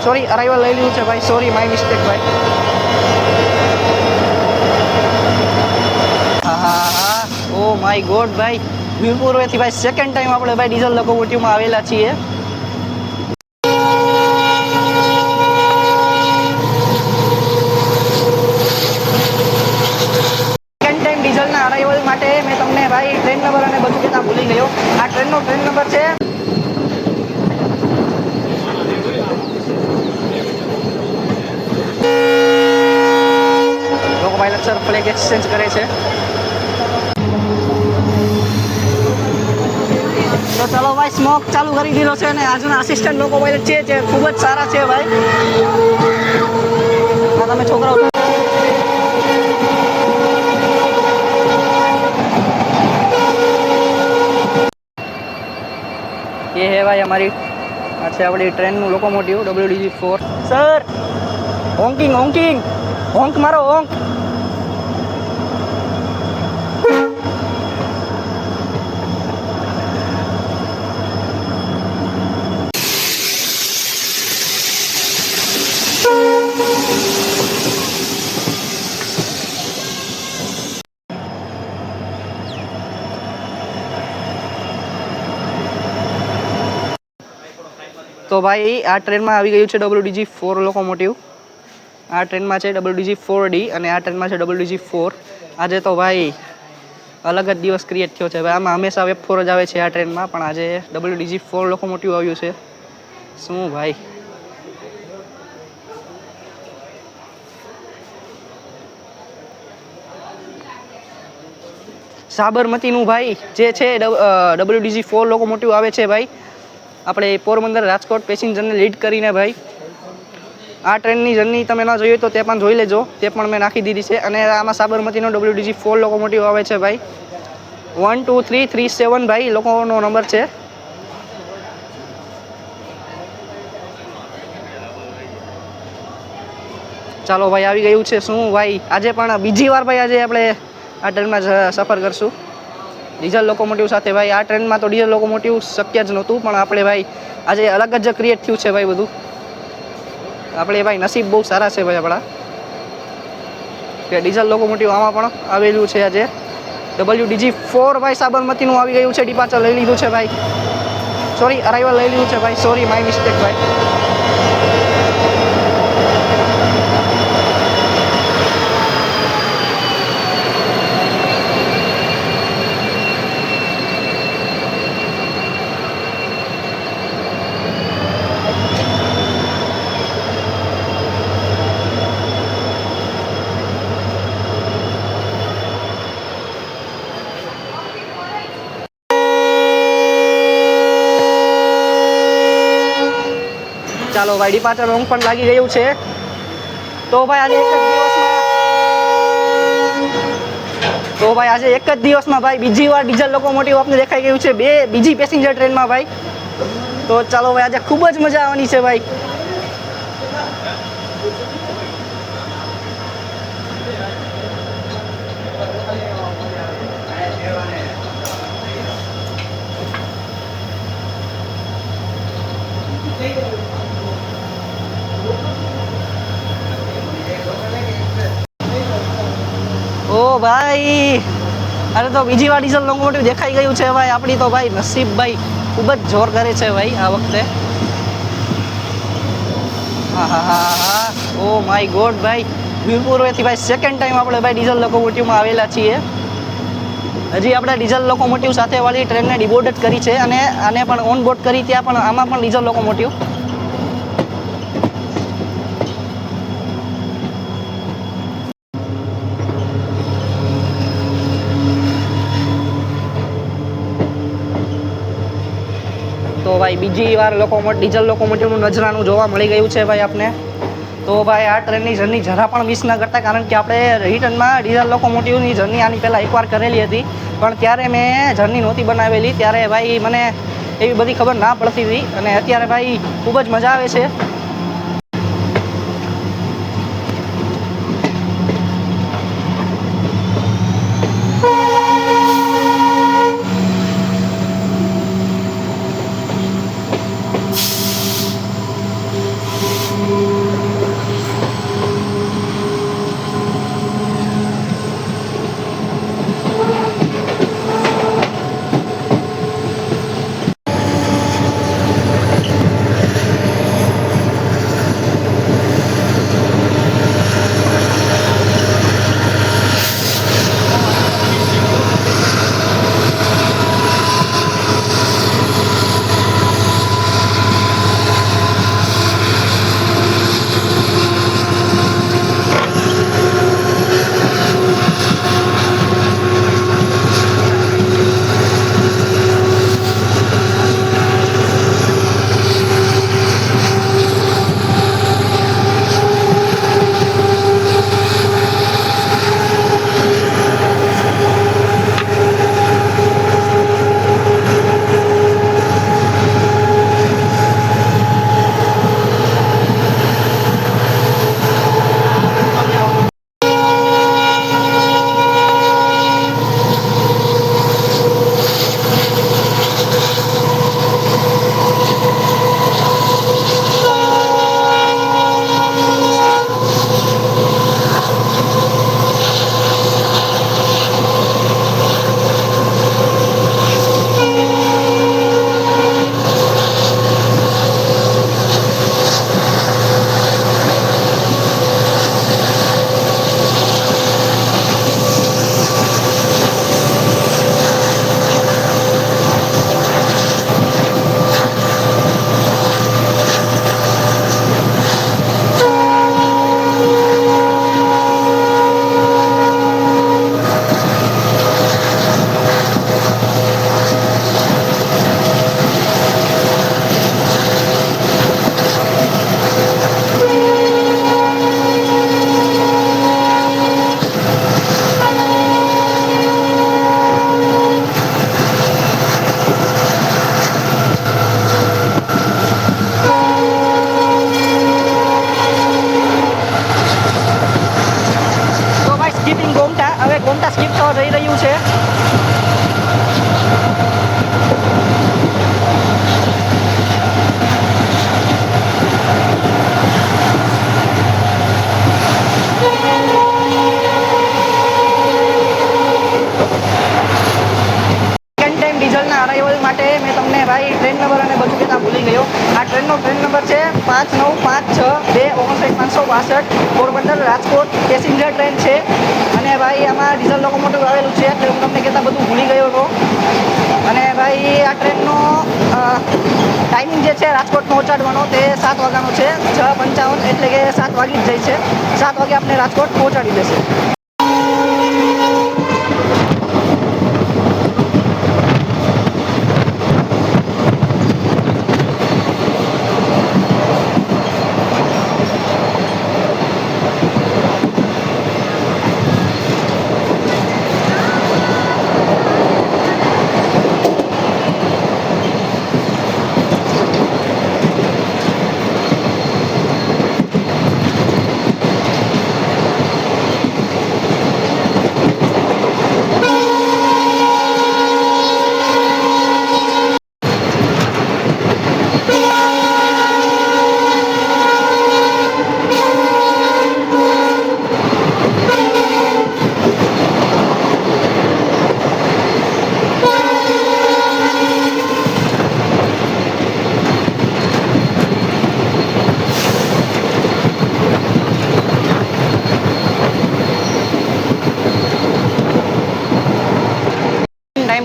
Sorry arrival લઈ લીધું છે ભાઈ, સોરી માય મિસ્ટેક ભાઈ. હા ઓ માય ગોડ ભાઈ, વીરપુરથી ભાઈ સેકન્ડ ટાઈમ આપણે ભાઈ ડીઝલ લોકોમોટિવમાં આવેલા છીએ. સેકન્ડ ટાઈમ ડીઝલના અરાઇવલ માટે મેં તમને ભાઈ ટ્રેન નંબર અને બધું કહેતા ભૂલી ગયો. આ ટ્રેનનો ટ્રેન નંબર છે લોકો પાયલટ સર ફ્લેગ એક્સચેન્જ કરે છે. તો ચાલો ભાઈ સ્મોક ચાલુ કરી દીધો છે અને આજના આસિસ્ટન્ટ લોકો પાયલટ છે જે ખૂબ જ સારા છે ભાઈ. તમે છોકરાઓ ये है भाई हमारी अच्छा अपनी ट्रेन નું લોકોમોટિવ WDG4. સર હોંકિંગ હોંકિંગ હોંક મારો હોંક. તો ભાઈ આ ટ્રેનમાં આવી ગયું છે WDG4 લોકોમોટિવ. આ ટ્રેનમાં છે WDG4D અને આ ટ્રેનમાં છે WDG4. આજે તો ભાઈ અલગ જ દિવસ ક્રિએટ થયો છે ભાઈ. આમાં હંમેશા વેબ4 જ આવે છે આ ટ્રેનમાં, પણ આજે WDG4 લોકોમોટિવ આવ્યું છે. શું ભાઈ સાબરમતીનું ભાઈ જે છે WDG4 લોકોમોટિવ આવે છે ભાઈ આપણે પોરબંદર રાજકોટ પેસેન્જરને લીડ કરીને ભાઈ. આ ટ્રેનની જર્ની તમે ના જોઈ તો તે પણ જોઈ લેજો, તે પણ મેં નાખી દીધી છે. અને આમાં સાબરમતીનો WDG4 લોકોમોટિવ આવે છે ભાઈ. 12337 ભાઈ લોકોનો નંબર છે. ચાલો ભાઈ આવી ગયું છે. શું ભાઈ આજે પણ બીજી વાર ભાઈ આજે આપણે આ ટ્રેનમાં સફર કરશું ડીઝલ લોકોમોટિવ સાથે ભાઈ. આ ટ્રેનમાં તો ડીઝલ લોકોમોટિવ શક્ય જ નહોતું, પણ આપણે ભાઈ આજે અલગ જ ક્રિએટ થયું છે ભાઈ બધું. આપણે ભાઈ નસીબ બહુ સારા છે ભાઈ આપણા કે ડીઝલ લોકોમોટિવ આમાં પણ આવેલું છે. આજે WDG4 ભાઈ સાબરમતીનું આવી ગયું છે. ડિપાર્ચર લઈ લીધું છે ભાઈ, સોરી અરાઇવલ લઈ લીધું છે ભાઈ, સોરી માય મિસ્ટેક ભાઈ. ચાલો ભાઈ ડિપાર્ચર રોંગ પણ લાગી ગયું છે. તો ભાઈ આજે એક જ દિવસમાં ભાઈ બીજી વાર ડીઝલ લોકોમોટિવ આપને દેખાઈ ગયું છે બીજી પેસેન્જર ટ્રેનમાં ભાઈ. તો ચાલો ભાઈ આજે ખૂબ જ મજા આવવાની છે ભાઈ. ઓ ભાઈ અરે તો બીજી વાર ડીઝલ લોકોમોટિવ દેખાઈ ગયું છે ભાઈ. આપણી તો ભાઈ નસીબ ભાઈ ખૂબ જ જોર કરે છે ભાઈ આ વખતે. હા ઓ માય ગોડ ભાઈ, વીરપુરથી ભાઈ સેકન્ડ ટાઈમ આપણે ભાઈ ડીઝલ લોકોમોટિવમાં આવેલા છીએ. હજી આપણે ડીઝલ લોકોમોટિવ સાથે વાળી ટ્રેનને ડિબોર્ડ જ કરી છે અને આને પણ ઓન બોર્ડ કરી ત્યાં પણ આમાં પણ ડીઝલ લોકોમોટિવ. તો ભાઈ બીજી વાર ડીઝલ લોકોમોટિવનું નજરાનું જોવા મળી ગયું છે ભાઈ આપને. તો ભાઈ આ ટ્રેનની જર્ની જરા પણ મિસ ન કરતા, કારણ કે આપણે રિટર્નમાં ડીઝલ લોકોમોટિવની જર્ની આની પહેલાં એકવાર કરેલી હતી, પણ ત્યારે મેં જર્ની નહોતી બનાવેલી. ત્યારે ભાઈ મને એવી બધી ખબર ના પડતી હતી અને અત્યારે ભાઈ ખૂબ જ મજા આવે છે. 89562596562 પોરબંદર રાજકોટ પેસેન્જર ટ્રેન છે. અને ભાઈ આમાં ડીઝલ લોકોમોટિવ આવેલું છે એટલે હું તમને કહેતા બધું ભૂલી ગયો હતો. અને ભાઈ આ ટ્રેનનો ટાઈમિંગ જે છે રાજકોટ પહોંચાડવાનો તે 7 વાગ્યાનો છે, 6:55, એટલે કે 7 વાગી જ જાય છે. 7 વાગે આપણે રાજકોટ પહોંચાડી દેશે.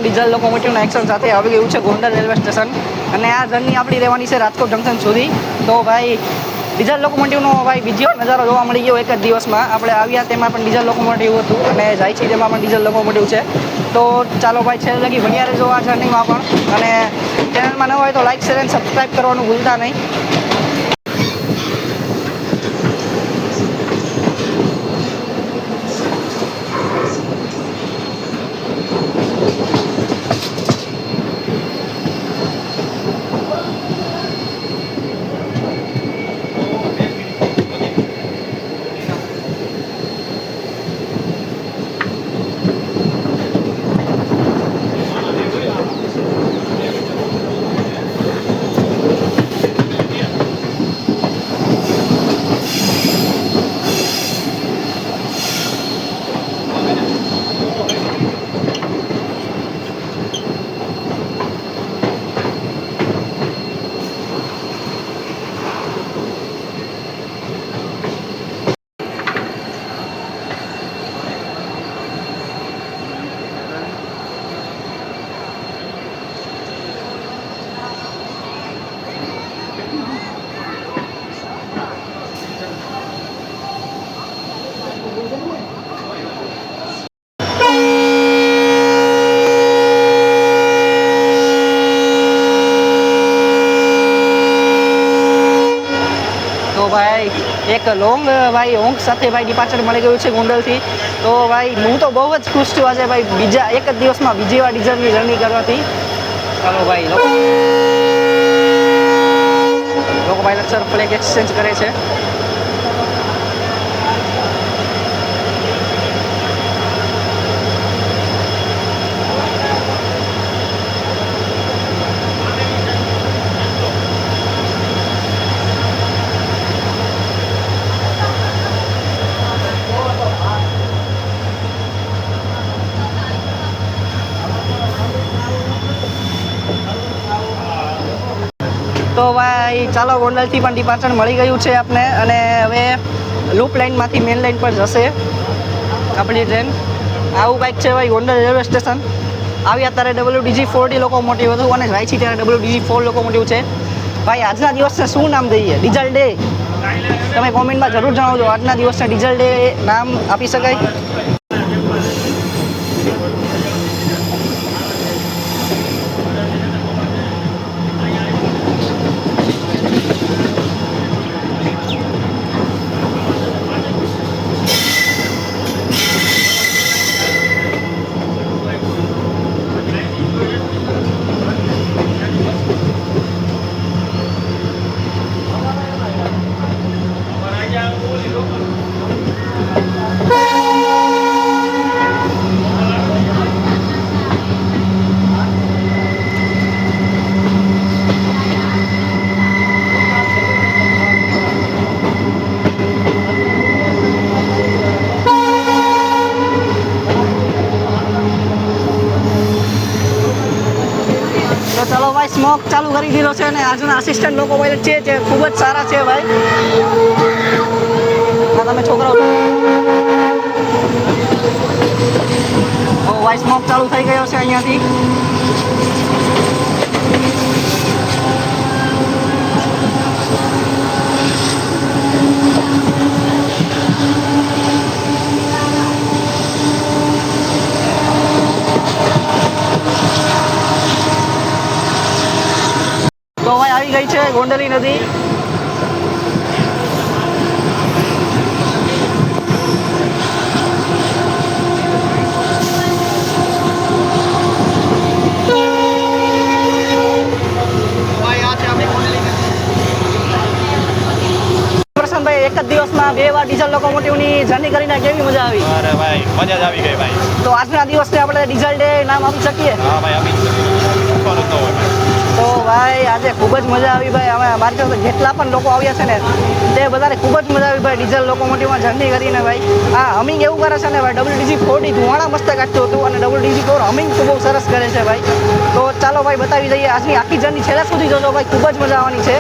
ડીઝલ લોકોમોટિવના એક્શન સાથે આવી ગયું છે ગોંડલ રેલવે સ્ટેશન. અને આ જર્ની આપણી રહેવાની છે રાજકોટ જંકશન સુધી. તો ભાઈ ડીઝલ લોકોમોટિવનો ભાઈ બીજો નજારો જોવા મળી ગયો એક જ દિવસમાં. આપણે આવ્યા તેમાં પણ ડીઝલ લોકોમોટિવ હતું અને જાય છે તેમાં પણ ડીઝલ લોકોમોટિવ છે. તો ચાલો ભાઈ છેલ્લે લગી બન્યા રહેજો આ જર્નીમાં પણ. અને ચેનલમાં ન હોય તો લાઈક, શેર અને સબસ્ક્રાઈબ કરવાનું ભૂલતા નહીં. ભાઈ એક લોંગ ભાઈ હોંક સાથે ભાઈ ડિપાર્ચર મળી ગયું છે ગોંડલથી. તો ભાઈ હું તો બહુ જ ખુશ છું આજે ભાઈ બીજા એક જ દિવસમાં બીજી વાર ડીઝલની જર્ની કરવાથી. ચાલો ભાઈ લોકો ભાઈ લક્ષર ફ્લેગ એક્સચેન્જ કરે છે. તો ભાઈ ચાલો ગોંડલથી પણ ડિપાર્ચર મળી ગયું છે આપને. અને હવે લૂપ લાઇનમાંથી મેન લાઇન પર જશે આપણી ટ્રેન. આવું બાઇક છે ભાઈ ગોંડલ રેલવે સ્ટેશન. આવ્યા ત્યારે WDG-4D લોકોમોટિવ હતું અને જાય છે ત્યારે WDG-4 લોકોમોટિવ છે. ભાઈ આજના દિવસને શું નામ દઈએ? Diesel day. તમે કોમેન્ટમાં જરૂર જણાવજો આજના દિવસને ડીઝલ ડે નામ આપી શકાય. ચાલુ કરી દીધો છે અને આજના આસિસ્ટન્ટ લોકો પાયલટ છે જે ખૂબ જ સારા છે ભાઈ. તમે છોકરાઓ વાઇસ સ્મોક ચાલુ થઈ ગયો છે અહીંયાથી. તો ભાઈ આવી ગઈ છે ગોંડલી નદી. પ્રશાંતભાઈ, એક જ દિવસમાં 2 વાર ડીઝલ લોકોમોટિવની જર્ની કરીને કેવી મજા આવી? અરે ભાઈ મજા જ આવી ગઈ ભાઈ. તો આજના દિવસને આપણે ડીઝલ ડે નામ આપી શકીએ? હા ભાઈ આપી તો ભાઈ આજે ખૂબ જ મજા આવી ભાઈ. અમે મારી સાથે જેટલા પણ લોકો આવ્યા છે ને તે બધાને ખૂબ જ મજા આવી ભાઈ ડીઝલ લોકોમોટિવમાં જર્ની કરીને ભાઈ. આ હમિંગ એવું કરે છે ને ભાઈ, WDG-4D ધુવાણા મસ્ત કાઢતું હતું અને WDG-4 હમિંગ ખૂબ બહુ સરસ કરે છે ભાઈ. તો ચાલો ભાઈ બતાવી દઈએ આજની આખી જર્ની છેલ્લા સુધી જોજો ભાઈ, ખૂબ જ મજા આવવાની છે.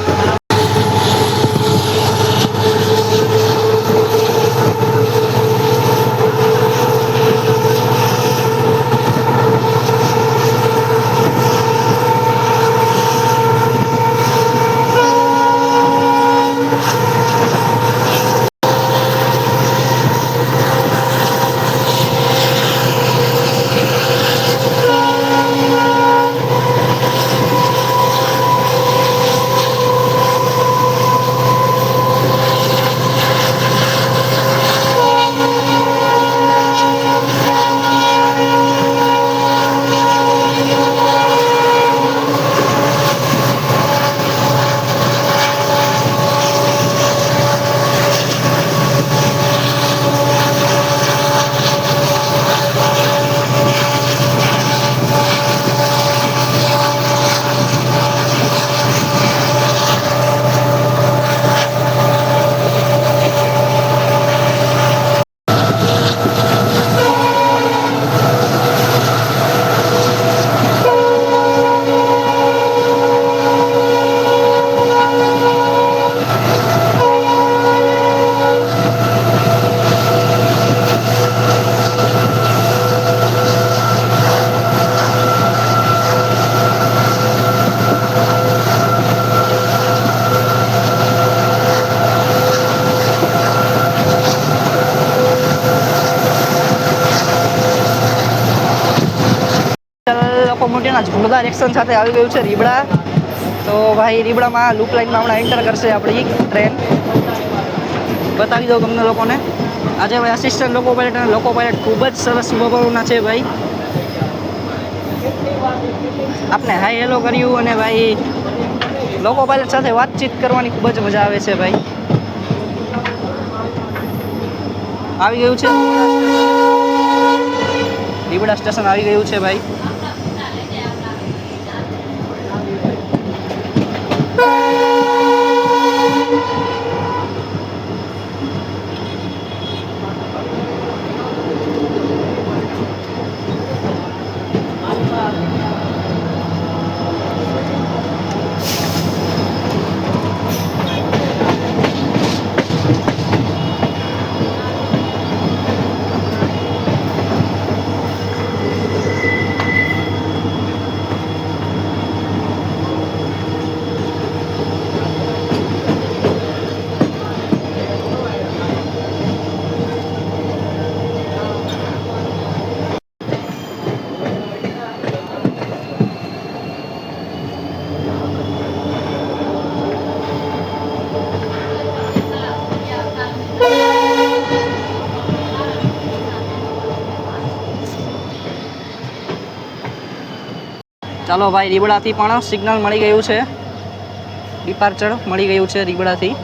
લોકોમોટિવના જોરદાર એક્શન સાથે આવી ગયું છે રીબડા. તો ભાઈ રીબડામાં લૂપ લાઇનમાં હમણાં એન્ટર કરશે આપણી ટ્રેન. બતાવી દઉં તમને લોકોને. આજે ભાઈ આસિસ્ટન્ટ લોકો પાયલટ અને લોકો પાયલટ ખૂબ જ સરસ સ્વભાવના છે ભાઈ. આપણે હાઈ હેલો કર્યું અને ભાઈ લોકો પાયલટ સાથે વાતચીત કરવાની ખૂબ જ મજા આવે છે ભાઈ. આવી ગયું છે રીબડા સ્ટેશન આવી ગયું છે ભાઈ. ચાલો ભાઈ રીબડાથી પણ સિગ્નલ મળી ગયું છે, ડિપાર્ચર મળી ગયું છે રીબડાથી.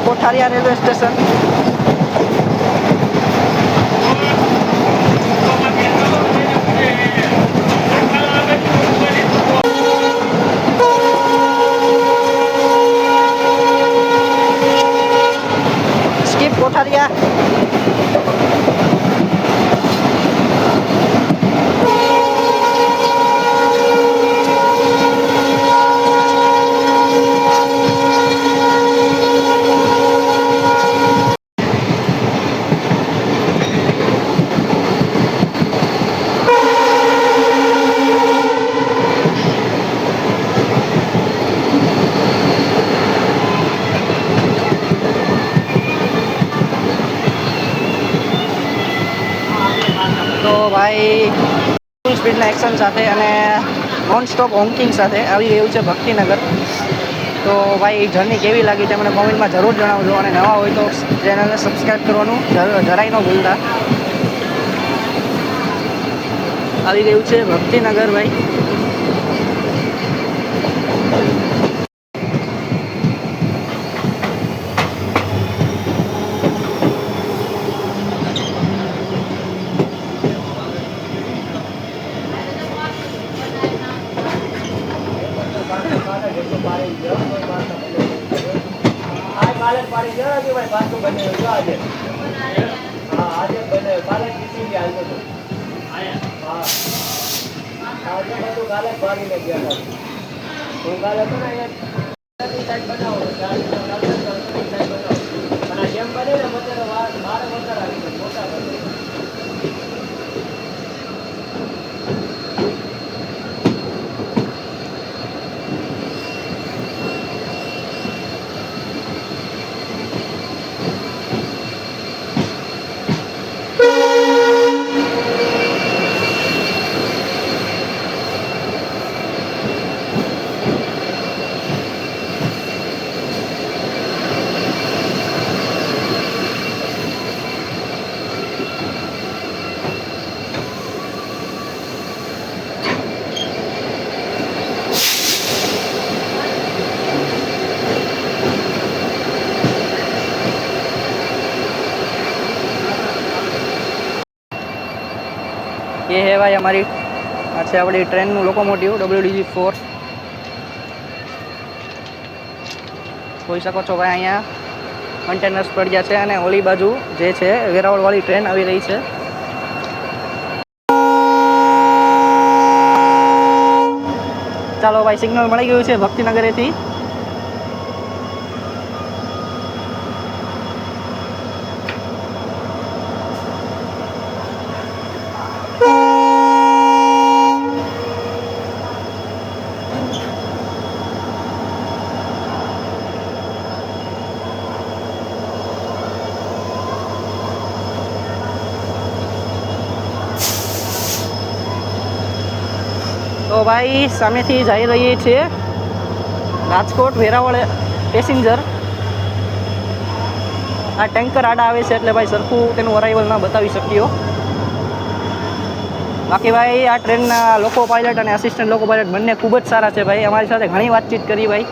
Kotharia railway station. Skip Kotharia. તો ભાઈ ફૂલ સ્પીડના એક્શન સાથે અને નોન સ્ટોપ હોન્કિંગ સાથે આવી ગયું છે ભક્તિનગર. તો ભાઈ જર્ની કેવી લાગી તે મને કોમેન્ટમાં જરૂર જણાવજો, અને નવા હોય તો ચેનલને સબસ્ક્રાઈબ કરવાનું જરાય ન ભૂલતા. આવી ગયું છે ભક્તિનગર ભાઈ. ये है भाई हमारी अच्छा अपनी ट्रेन लोकोमोटिव WDG4. જોઈ શકો છો ભાઈ અહીંયા કન્ટેનર્સ પડ્યા છે અને ઓલી બાજુ જે છે વેરાવળવાળી ટ્રેન આવી રહી છે. ચાલો ભાઈ સિગ્નલ મળી ગયું છે ભક્તિનગરેથી. તો ભાઈ સામેથી જઈ રહી છે રાજકોટ વેરાવળ પેસેન્જર. આ ટેન્કર આડા આવે છે એટલે ભાઈ સરખું તેનું અરાઇવલ ના બતાવી શક્યો. બાકી ભાઈ આ ટ્રેનના લોકો પાયલટ અને આસિસ્ટન્ટ લોકો પાયલટ બંને ખૂબ જ સારા છે ભાઈ. અમારી સાથે ઘણી વાતચીત કરી ભાઈ.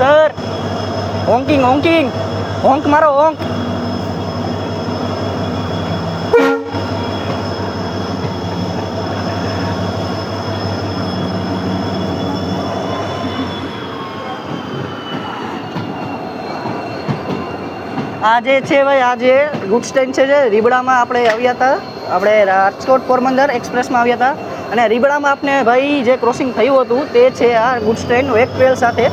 સર હોંકિંગ હોંકિંગ હોંક મારો હોંક. આ જે છે ભાઈ આ જે ગુડ સ્ટેન્ડ છે જે રીબડામાં આપણે આવ્યા હતા, આપણે રાજકોટ પોરબંદર એક્સપ્રેસમાં આવ્યા હતા અને રીબડામાં આપણે ભાઈ જે ક્રોસિંગ થયું હતું તે છે આ ગુડ સ્ટેન્ડ વેક 12 સાથે.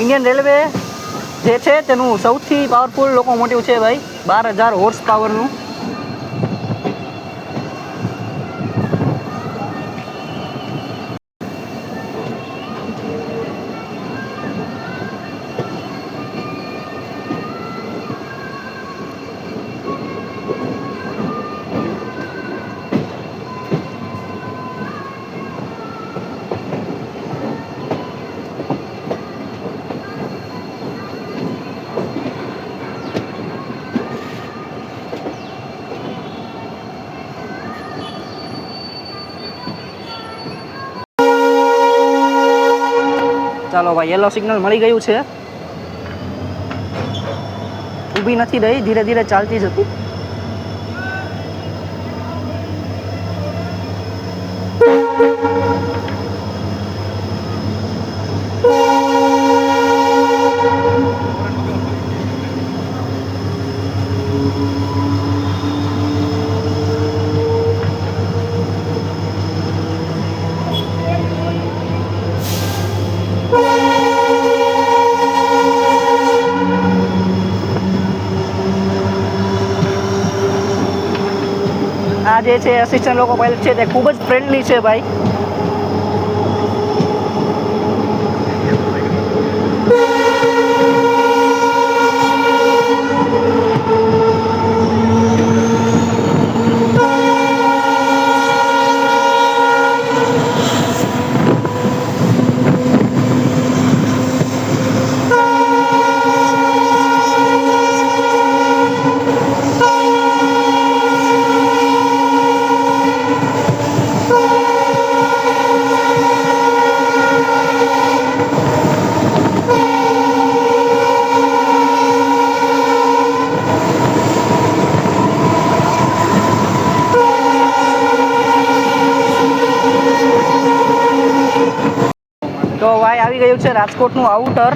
ઇન્ડિયન રેલવે જે છે તેનું સૌથી પાવરફુલ લોકોમોટિવ છે ભાઈ, 12,000 હોર્સ પાવરનું. ચાલો ભાઈ, યલો સિગ્નલ મળી ગયું છે. ઊભી નથી રહી, ધીરે ધીરે ચાલતી જ હતી. આ જે છે અસિસ્ટન્ટ લોકો પાયલટ છે તે ખૂબ જ ફ્રેન્ડલી છે ભાઈ. તો ભાઈ આવી ગયું છે રાજકોટનું આઉટર.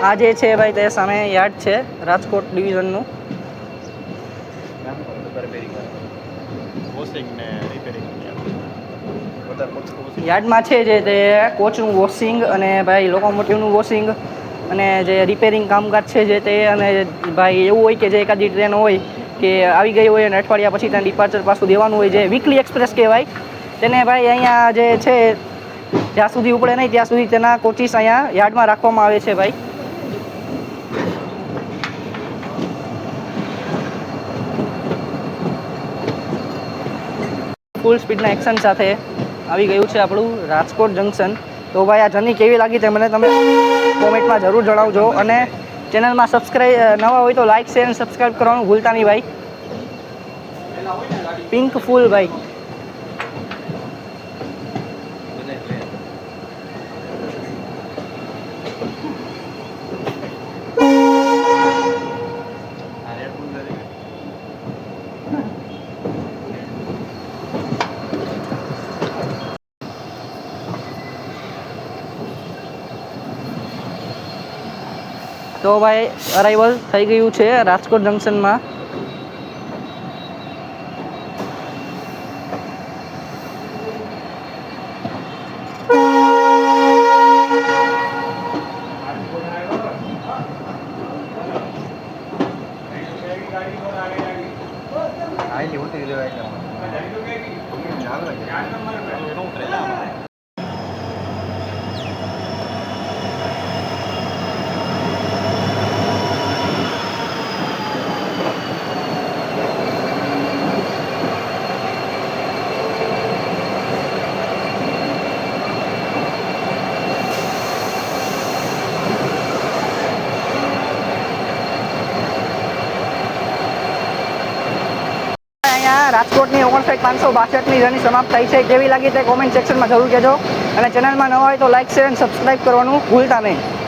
આ જે છે ભાઈ તે સામે યાર્ડ છે રાજકોટ ડિવિઝનનું. યાર્ડમાં છે જે તે કોચનું વોશિંગ અને ભાઈ લોકોમોટિવનું વોશિંગ અને જે રિપેરિંગ કામકાજ છે જે તે, અને ભાઈ એવું હોય કે જે એકાદી ટ્રેન હોય કે આવી ગઈ હોય અને અઠવાડિયા પછી ત્યાં ડિપાર્ચર પાછું દેવાનું હોય, જે વીકલી એક્સપ્રેસ કહેવાય તેને ભાઈ અહીંયા જે છે જ્યાં સુધી ઉપડે નહીં ત્યાં સુધી તેના કોચિસ અહીંયા યાર્ડમાં રાખવામાં આવે છે ભાઈ. ફૂલ સ્પીડના એક્શન સાથે આવી ગયું છે આપણું રાજકોટ જંકશન. તો ભાઈ આ જર્ની કેવી લાગી તે મને તમે કોમેન્ટમાં જરૂર જણાવજો, અને ચેનલમાં નવા હોય તો લાઇક શેર અને સબસ્ક્રાઈબ કરવાનું ભૂલતા નહીં ભાઈ. પિંક ફૂલ ભાઈ. તો ભાઈ અરાઇવલ થઈ ગયું છે રાજકોટ જંકશનમાં. 562ની જર્ની સમાપ્ત થઈ છે. કેવી લાગી તે કોમેન્ટ સેક્શનમાં જરૂર કહેજો અને ચેનલમાં નવા હોય તો લાઇક શેર અને સબસ્ક્રાઈબ કરવાનું ભૂલતા નહીં.